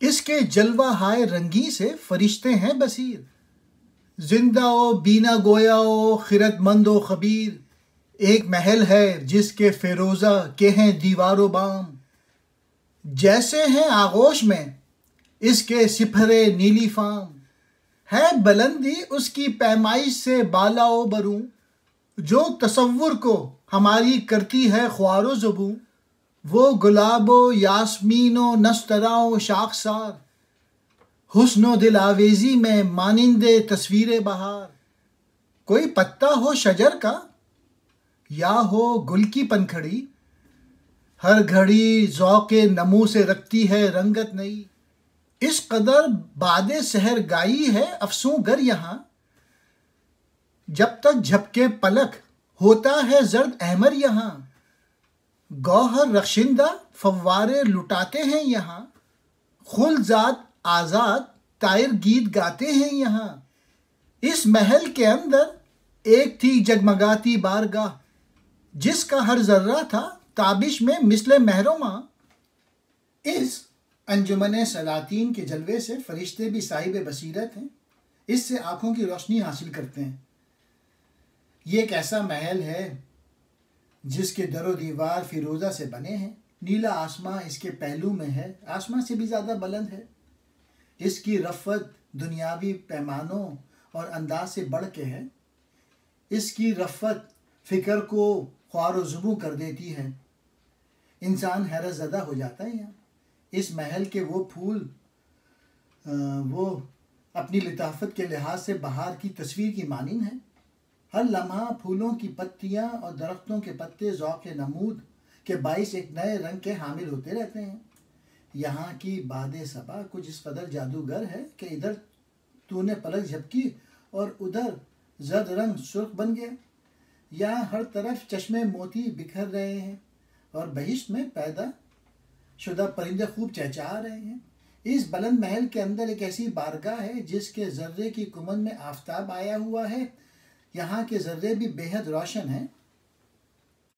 इसके जलवा हाय रंगी से फरिश्ते हैं बसीर। जिंदा ओ बीना गोया ओ खिरतमंद ओ खबीर। एक महल है जिसके फिरोजा के हैं दीवारो बाम। जैसे हैं आगोश में इसके सिफरे नीली फाम। है बुलंदी उसकी पैमाइश से बाला ओ बरूं। जो तसव्वुर को हमारी करती है ख्वारो ज़ुबूं। वो गुलाबो यास्मीनो नस्तराओ शाखसार। हुस्नो दिल आवेजी में मानिंदे तस्वीर बहार। कोई पत्ता हो शजर का या हो गुल की पंखड़ी। हर घड़ी ज़ौक़े नमू से रखती है रंगत नई। इस कदर बादे सहर गाई है अफसूं गर यहाँ। जब तक झपके पलक होता है जर्द अहमर यहाँ। गौहर रखशिंदा फव्वारे लुटाते हैं यहाँ। खुलजात आज़ाद तायर गीत गाते हैं यहाँ। इस महल के अंदर एक थी जगमगाती बारगाह। जिसका हर जर्रा था ताबिश में मिसले महरोमा। इस अंजुमन सलातीन के जलवे से फरिश्ते भी साहिब बसीरत हैं। इससे आँखों की रोशनी हासिल करते हैं। ये एक ऐसा महल है जिसके दरो दीवार फिरोज़ा से बने हैं। नीला आसमां इसके पहलू में है, आसमां से भी ज़्यादा बुलंद है। इसकी रफ़त दुनियावी पैमानों और अंदाज से बढ़ के है। इसकी रफ़त फ़िक्र को ख्वारो ज़ुबूं कर देती है। इंसान हैरत ज़दा हो जाता है यहाँ। इस महल के वो फूल वो अपनी लताफत के लिहाज से बहार की तस्वीर की मानिंद है। हर लम्हा फूलों की पत्तियाँ और दरख्तों के पत्ते ज़ौक़े नमूद के बाइस एक नए रंग के हामिल होते रहते हैं। यहाँ की बादे सबा कुछ इस कदर जादूगर है कि इधर तूने पलक झपकी और उधर जर्द रंग सुर्ख बन गया। यहाँ हर तरफ चश्मे मोती बिखर रहे हैं और बहिश्त में पैदा शुदा परिंदे खूब चहचहा रहे हैं। इस बुलंद महल के अंदर एक ऐसी बारगाह है जिसके जर्रे की कुमन में आफताब आया हुआ है। यहाँ के जर्रे भी बेहद रोशन हैं।